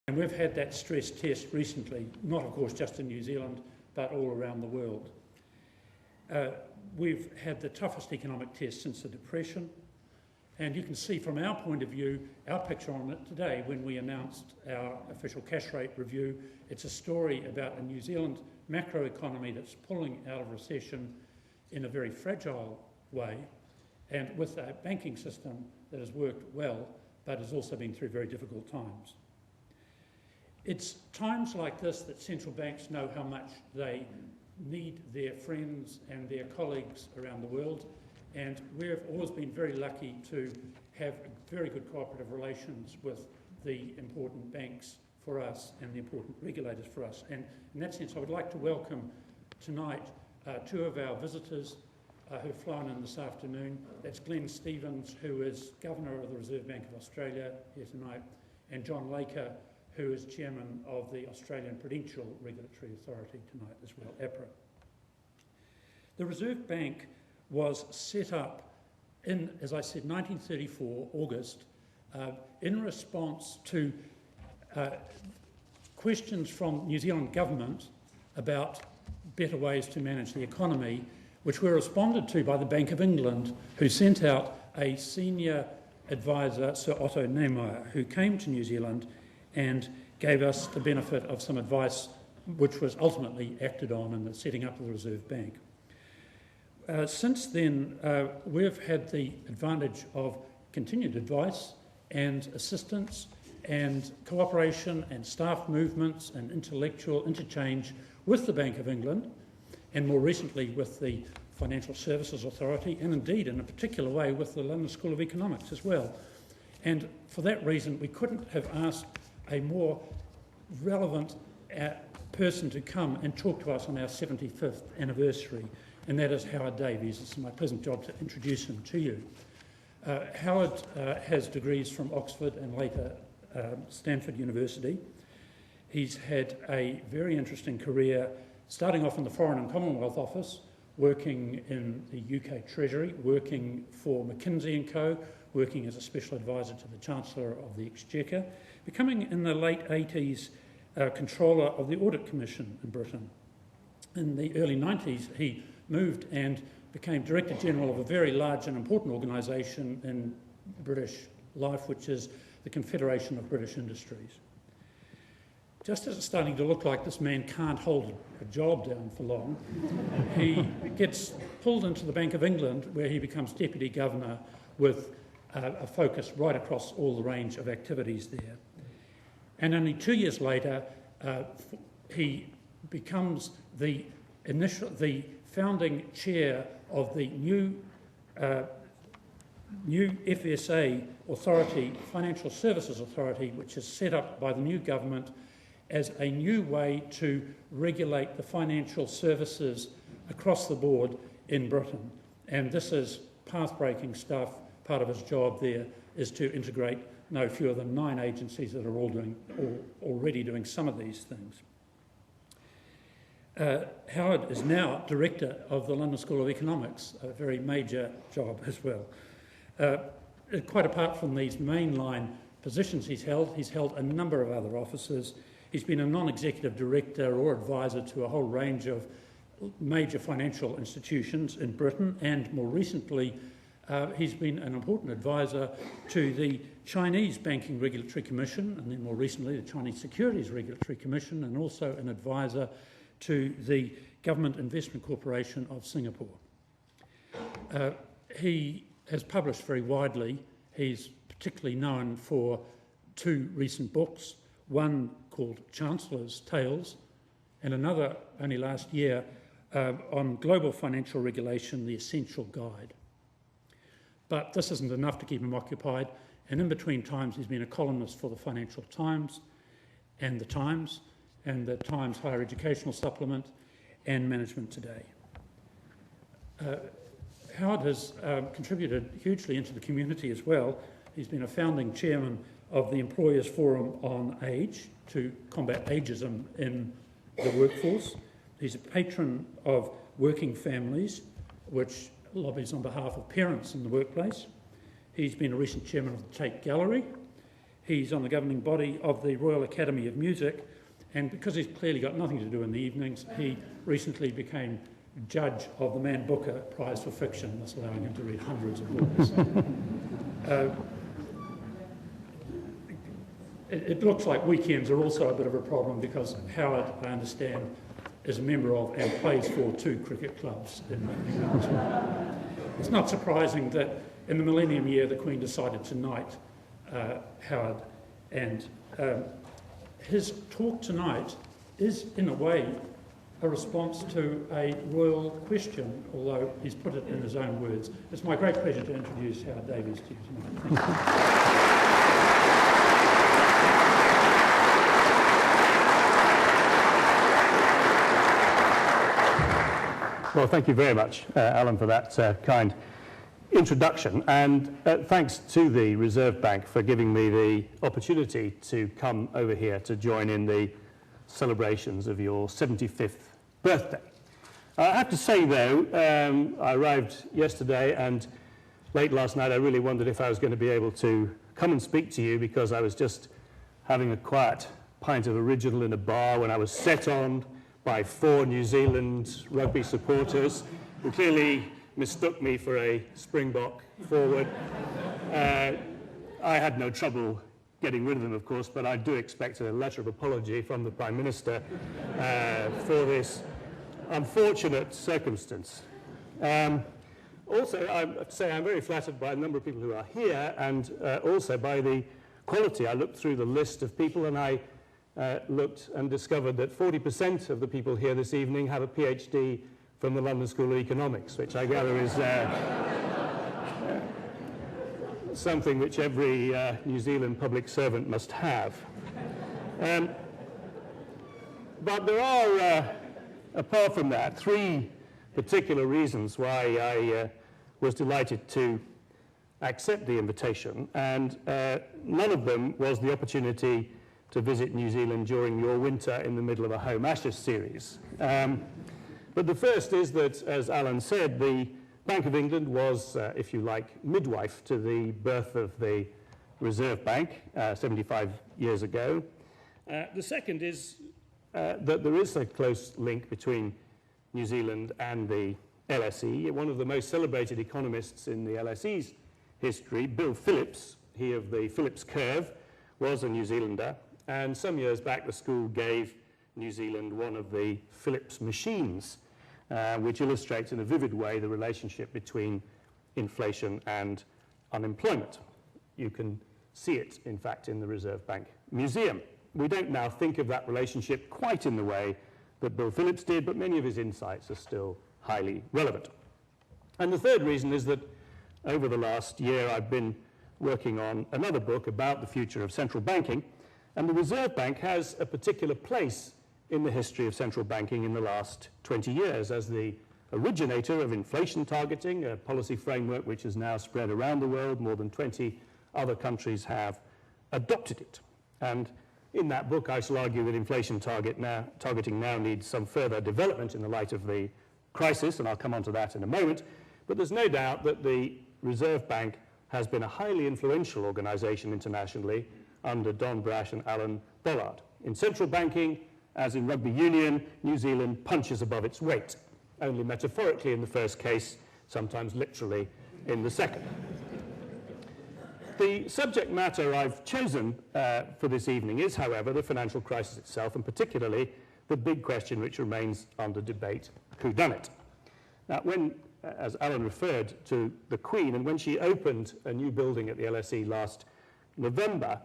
And we've had that stress test recently, not of course just in New Zealand, but all around the world. We've had the toughest economic test since the Depression, and you can see from our point of view, our picture on it today when we announced our official cash rate review. It's a story about a New Zealand macroeconomy that's pulling out of recession in a very fragile way, and with a banking system that has worked well, but has also been through very difficult times. It's times like this that central banks know how much they need their friends and their colleagues around the world, and we've always been very lucky to have very good cooperative relations with the important banks for us and the important regulators for us. And in that sense, I would like to welcome tonight two of our visitors who've flown in this afternoon. That's Glenn Stevens, who is Governor of the Reserve Bank of Australia here tonight, and John Laker, who is Chairman of the Australian Prudential Regulatory Authority tonight as well, APRA. The Reserve Bank was set up in, as I said, 1934, August, in response to questions from New Zealand government about better ways to manage the economy, which were responded to by the Bank of England, who sent out a senior advisor, Sir Otto Niemeyer, who came to New Zealand and gave us the benefit of some advice which was ultimately acted on in the setting up of the Reserve Bank. Since then, we've had the advantage of continued advice and assistance and cooperation and staff movements and intellectual interchange with the Bank of England, and more recently with the Financial Services Authority, and indeed in a particular way with the London School of Economics as well. And for that reason, we couldn't have asked a more relevant person to come and talk to us on our 75th anniversary, and that is Howard Davies. It's my pleasant job to introduce him to you. Howard has degrees from Oxford and later Stanford University. He's had a very interesting career, starting off in the Foreign and Commonwealth Office, working in the UK Treasury, working for McKinsey & Co., working as a special advisor to the Chancellor of the Exchequer, becoming in the late 80s controller of the Audit Commission in Britain. In the early 90s, he moved and became Director General of a very large and important organisation in British life, which is the Confederation of British Industries. Just as it's starting to look like this man can't hold a job down for long, he gets pulled into the Bank of England, where he becomes Deputy Governor with a focus right across all the range of activities there. And only 2 years later, he becomes the founding chair of the new FSA authority, Financial Services Authority, which is set up by the new government as a new way to regulate the financial services across the board in Britain. And this is path-breaking stuff. Part of his job there is to integrate no fewer than 9 agencies that are already doing some of these things. Howard is now Director of the London School of Economics, a very major job as well. Quite apart from these mainline positions he's held a number of other offices. He's been a non-executive director or advisor to a whole range of major financial institutions in Britain, and more recently he's been an important advisor to the Chinese Banking Regulatory Commission, and then more recently the Chinese Securities Regulatory Commission, and also an advisor to the Government Investment Corporation of Singapore. He has published very widely. He's particularly known for 2 recent books, one called Chancellor's Tales, and another only last year on global financial regulation, The Essential Guide. But this isn't enough to keep him occupied, and in between times he's been a columnist for the Financial Times and the Times Higher Educational Supplement and Management Today. Howard has contributed hugely into the community as well. He's been a founding chairman of the Employers Forum on Age to combat ageism in the workforce. He's a patron of Working Families, which lobbies on behalf of parents in the workplace. He's been a recent chairman of the Tate Gallery. He's on the governing body of the Royal Academy of Music, and because he's clearly got nothing to do in the evenings, he recently became judge of the Man Booker Prize for Fiction, thus allowing him to read hundreds of books. It looks like weekends are also a bit of a problem because Howard, I understand, is a member of and plays for 2 cricket clubs in England. It's not surprising that in the millennium year the Queen decided to knight Howard, and his talk tonight is in a way a response to a royal question, although he's put it in his own words. It's my great pleasure to introduce Howard Davies to you tonight. Thank you. Well, thank you very much, Alan, for that kind introduction, and thanks to the Reserve Bank for giving me the opportunity to come over here to join in the celebrations of your 75th birthday. I have to say, though, I arrived yesterday, and late last night I really wondered if I was going to be able to come and speak to you, because I was just having a quiet pint of original in a bar when I was set on by 4 New Zealand rugby supporters who clearly mistook me for a Springbok forward. I had no trouble getting rid of them, of course, but I do expect a letter of apology from the Prime Minister for this unfortunate circumstance. Also, I have to say I'm very flattered by a number of people who are here, and also by the quality. I looked through the list of people, and I looked and discovered that 40% of the people here this evening have a PhD from the London School of Economics, which I gather is something which every New Zealand public servant must have. But there are, apart from that, 3 particular reasons why I was delighted to accept the invitation, and none of them was the opportunity to visit New Zealand during your winter in the middle of a Home Ashes series. But the first is that, as Alan said, the Bank of England was, if you like, midwife to the birth of the Reserve Bank 75 years ago. The second is that there is a close link between New Zealand and the LSE. One of the most celebrated economists in the LSE's history, Bill Phillips, he of the Phillips curve, was a New Zealander, and some years back the school gave New Zealand one of the Phillips machines, which illustrates in a vivid way the relationship between inflation and unemployment. You can see it, in fact, in the Reserve Bank Museum. We don't now think of that relationship quite in the way that Bill Phillips did, but many of his insights are still highly relevant. And the third reason is that over the last year I've been working on another book about the future of central banking, and the Reserve Bank has a particular place in the history of central banking in the last 20 years as the originator of inflation targeting, a policy framework which is now spread around the world. More than 20 other countries have adopted it. And in that book, I shall argue that inflation targeting now needs some further development in the light of the crisis, and I'll come on to that in a moment. But there's no doubt that the Reserve Bank has been a highly influential organization internationally under Don Brash and Alan Bollard. In central banking, as in rugby union, New Zealand punches above its weight, only metaphorically in the first case, sometimes literally in the second. The subject matter I've chosen for this evening is, however, the financial crisis itself, and particularly the big question which remains under debate: whodunnit? Now, when, as Alan referred to the Queen, and when she opened a new building at the LSE last November,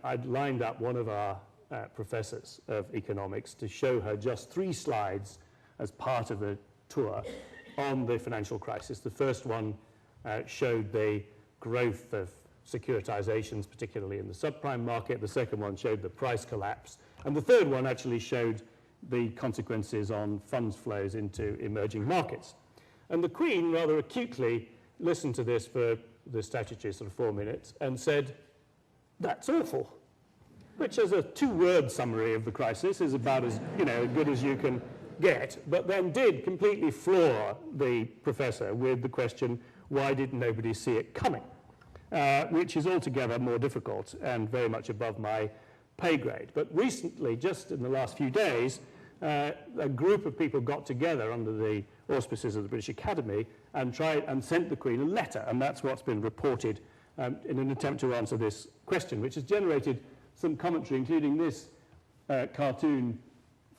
I'd lined up one of our professors of economics to show her just 3 slides as part of a tour on the financial crisis. The first one showed the growth of securitizations, particularly in the subprime market. The second one showed the price collapse. And the third one actually showed the consequences on funds flows into emerging markets. And the Queen rather acutely listened to this for the statutory sort of 4 minutes and said, "That's awful," which as a 2-word summary of the crisis is about as good as you can get, but then did completely floor the professor with the question, why did nobody see it coming? which is altogether more difficult and very much above my pay grade. But recently, just in the last few days, a group of people got together under the auspices of the British Academy and sent the Queen a letter, and that's what's been reported in an attempt to answer this question, which has generated some commentary, including this cartoon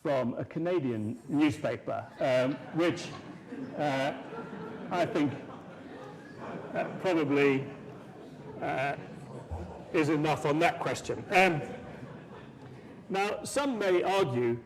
from a Canadian newspaper, which I think probably is enough on that question. Now, some may argue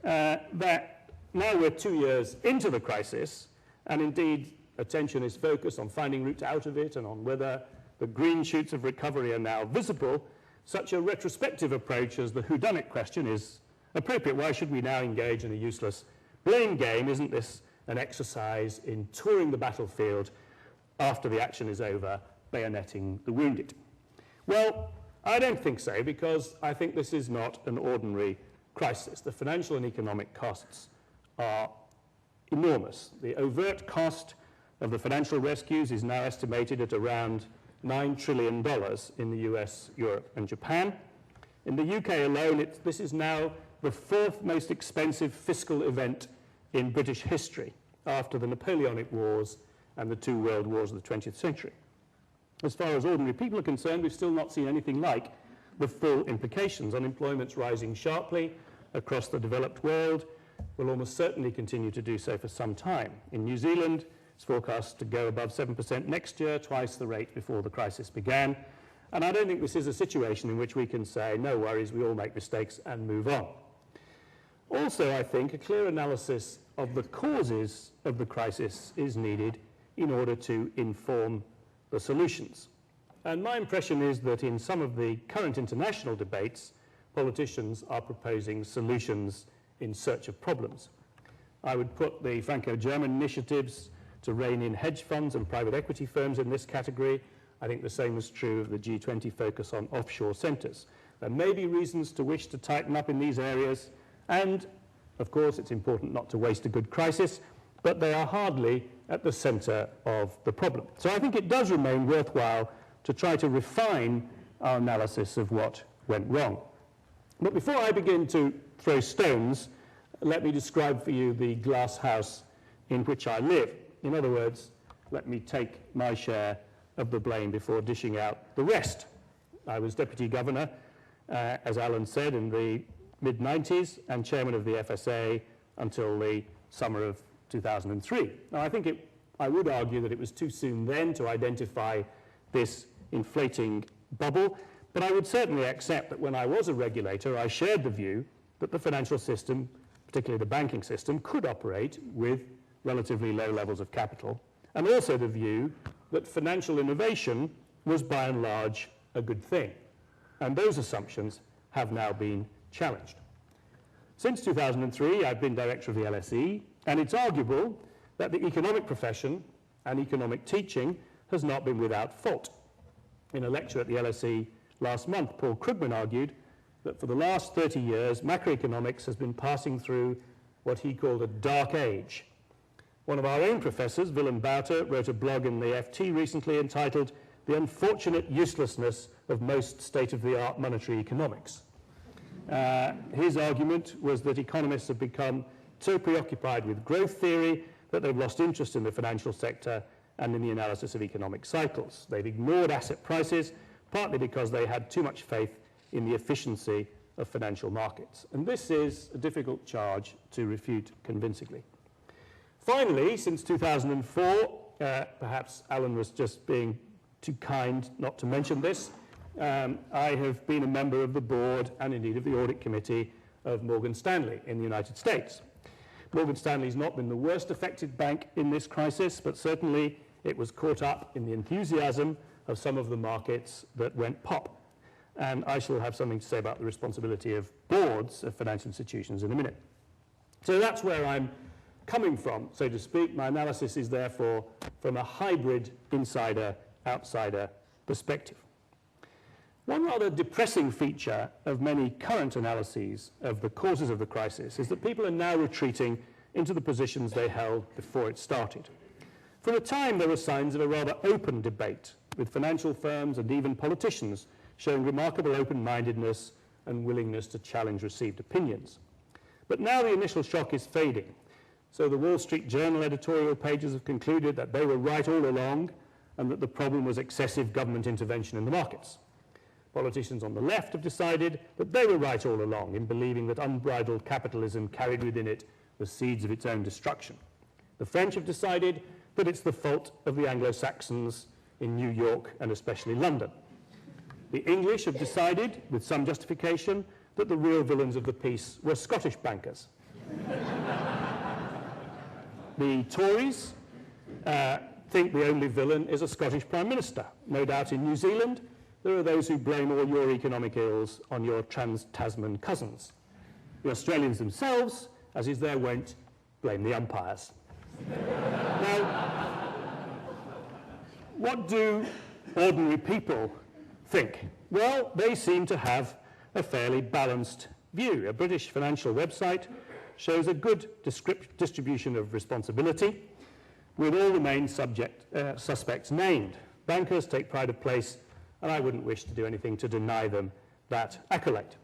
that now we're 2 years into the crisis, and indeed attention is focused on finding routes out of it and on whether the green shoots of recovery are now visible, such a retrospective approach as the whodunit question is appropriate. Why should we now engage in a useless blame game? Isn't this an exercise in touring the battlefield after the action is over, bayoneting the wounded? Well, I don't think so, because I think this is not an ordinary crisis. The financial and economic costs are enormous. The overt cost of the financial rescues is now estimated at around $9 trillion in the US, Europe, and Japan. In the UK alone, this is now the fourth most expensive fiscal event in British history, after the Napoleonic Wars and the two world wars of the 20th century. As far as ordinary people are concerned, we've still not seen anything like the full implications. Unemployment's rising sharply across the developed world, will almost certainly continue to do so for some time. In New Zealand, it's forecast to go above 7% next year, twice the rate before the crisis began. And I don't think this is a situation in which we can say, no worries, we all make mistakes and move on. Also, I think a clear analysis of the causes of the crisis is needed in order to inform the solutions. And my impression is that in some of the current international debates, politicians are proposing solutions in search of problems. I would put the Franco-German initiatives to rein in hedge funds and private equity firms in this category. I think the same is true of the G20 focus on offshore centres. There may be reasons to wish to tighten up in these areas, and of course it's important not to waste a good crisis, but they are hardly at the centre of the problem. So I think it does remain worthwhile to try to refine our analysis of what went wrong. But before I begin to throw stones, let me describe for you the glass house in which I live. In other words, let me take my share of the blame before dishing out the rest. I was Deputy Governor, as Alan said, in the mid-90s and Chairman of the FSA until the summer of 2003. Now, I would argue that it was too soon then to identify this inflating bubble, but I would certainly accept that when I was a regulator, I shared the view that the financial system, particularly the banking system, could operate with relatively low levels of capital, and also the view that financial innovation was by and large a good thing. And those assumptions have now been challenged. Since 2003, I've been director of the LSE, and it's arguable that the economic profession and economic teaching has not been without fault. In a lecture at the LSE last month, Paul Krugman argued that for the last 30 years, macroeconomics has been passing through what he called a dark age. One of our own professors, Willem Bouter, wrote a blog in the FT recently entitled "The Unfortunate Uselessness of Most State-of-the-Art Monetary Economics." His argument was that economists have become so preoccupied with growth theory that they've lost interest in the financial sector and in the analysis of economic cycles. They've ignored asset prices, partly because they had too much faith in the efficiency of financial markets. And this is a difficult charge to refute convincingly. Finally, since 2004, perhaps Alan was just being too kind not to mention this, I have been a member of the board and indeed of the audit committee of Morgan Stanley in the United States. Morgan Stanley's not been the worst affected bank in this crisis, but certainly it was caught up in the enthusiasm of some of the markets that went pop. And I shall have something to say about the responsibility of boards of financial institutions in a minute. So that's where I'm coming from, so to speak. My analysis is therefore from a hybrid insider-outsider perspective. One rather depressing feature of many current analyses of the causes of the crisis is that people are now retreating into the positions they held before it started. For a time, there were signs of a rather open debate with financial firms and even politicians showing remarkable open-mindedness and willingness to challenge received opinions. But now the initial shock is fading. So the Wall Street Journal editorial pages have concluded that they were right all along and that the problem was excessive government intervention in the markets. Politicians on the left have decided that they were right all along in believing that unbridled capitalism carried within it the seeds of its own destruction. The French have decided that it's the fault of the Anglo-Saxons in New York and especially London. The English have decided, with some justification, that the real villains of the piece were Scottish bankers. The Tories think the only villain is a Scottish Prime Minister. No doubt in New Zealand, there are those who blame all your economic ills on your trans-Tasman cousins. The Australians themselves, as is their wont, blame the umpires. Now, what do ordinary people think? Well, they seem to have a fairly balanced view. A British financial website shows a good distribution of responsibility, with all the main suspects named. Bankers take pride of place, and I wouldn't wish to do anything to deny them that accolade.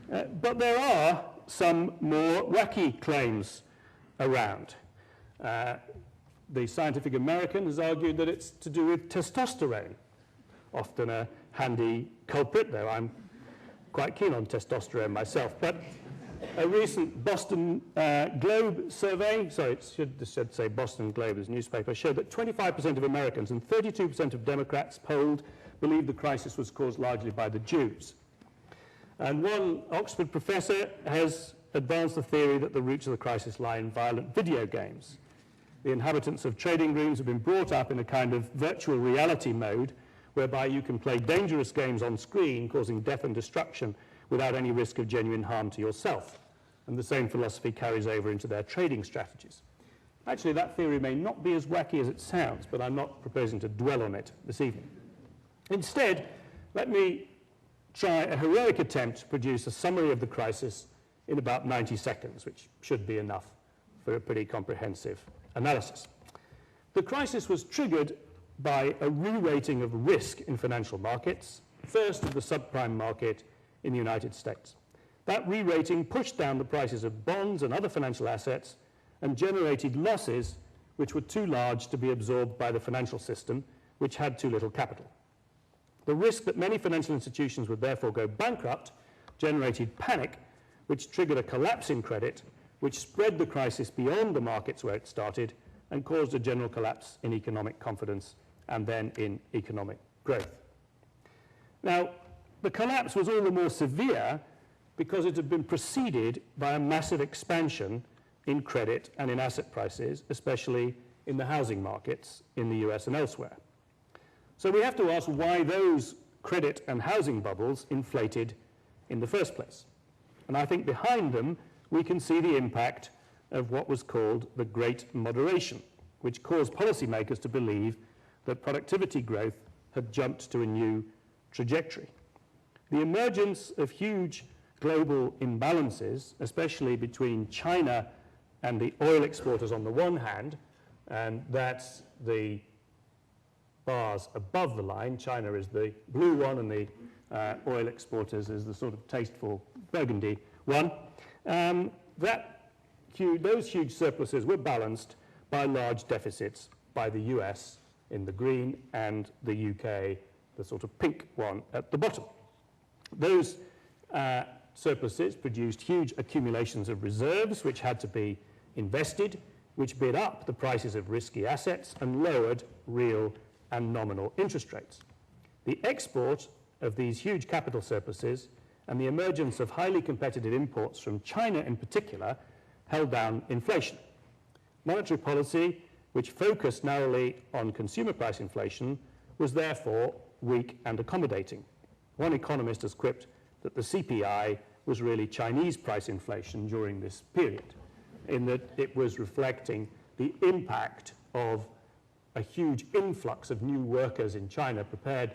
But there are some more wacky claims around. The Scientific American has argued that it's to do with testosterone, often a handy culprit, though I'm quite keen on testosterone myself. But a recent Boston Globe survey, it should say Boston Globe as newspaper, showed that 25% of Americans and 32% of Democrats polled believed the crisis was caused largely by the Jews. And one Oxford professor has advanced the theory that the roots of the crisis lie in violent video games. The inhabitants of trading rooms have been brought up in a kind of virtual reality mode whereby you can play dangerous games on screen, causing death and destruction without any risk of genuine harm to yourself. And the same philosophy carries over into their trading strategies. Actually, that theory may not be as wacky as it sounds, but I'm not proposing to dwell on it this evening. Instead, let me try a heroic attempt to produce a summary of the crisis in about 90 seconds, which should be enough for a pretty comprehensive analysis. The crisis was triggered by a re-rating of risk in financial markets, first of the subprime market in the United States. That re-rating pushed down the prices of bonds and other financial assets and generated losses which were too large to be absorbed by the financial system, which had too little capital. The risk that many financial institutions would therefore go bankrupt generated panic, which triggered a collapse in credit, which spread the crisis beyond the markets where it started and caused a general collapse in economic confidence and then in economic growth. Now, the collapse was all the more severe because it had been preceded by a massive expansion in credit and in asset prices, especially in the housing markets in the US and elsewhere. So we have to ask why those credit and housing bubbles inflated in the first place. And I think behind them we can see the impact of what was called the Great Moderation, which caused policymakers to believe that productivity growth had jumped to a new trajectory. The emergence of huge global imbalances, especially between China and the oil exporters on the one hand, and that's the bars above the line. China is the blue one and the oil exporters is the sort of tasteful burgundy one. Those huge surpluses were balanced by large deficits by the US in the green and the UK, the sort of pink one at the bottom. Those surpluses produced huge accumulations of reserves which had to be invested, which bid up the prices of risky assets and lowered real and nominal interest rates. The export of these huge capital surpluses and the emergence of highly competitive imports from China in particular held down inflation. Monetary policy, which focused narrowly on consumer price inflation, was therefore weak and accommodating. One economist has quipped that the CPI was really Chinese price inflation during this period, in that it was reflecting the impact of a huge influx of new workers in China prepared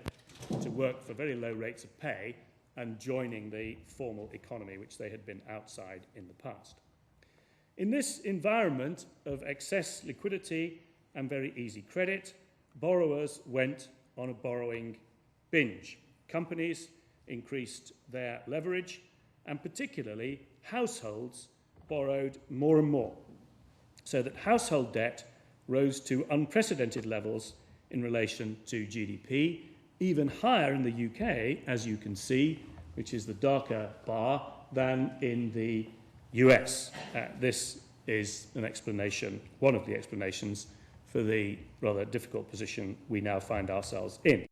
to work for very low rates of pay and joining the formal economy, which they had been outside in the past. In this environment of excess liquidity and very easy credit, borrowers went on a borrowing binge. Companies increased their leverage, and particularly households borrowed more and more, so that household debt rose to unprecedented levels in relation to GDP, even higher in the UK, as you can see, which is the darker bar, than in the US. This is an explanation, one of the explanations for the rather difficult position we now find ourselves in.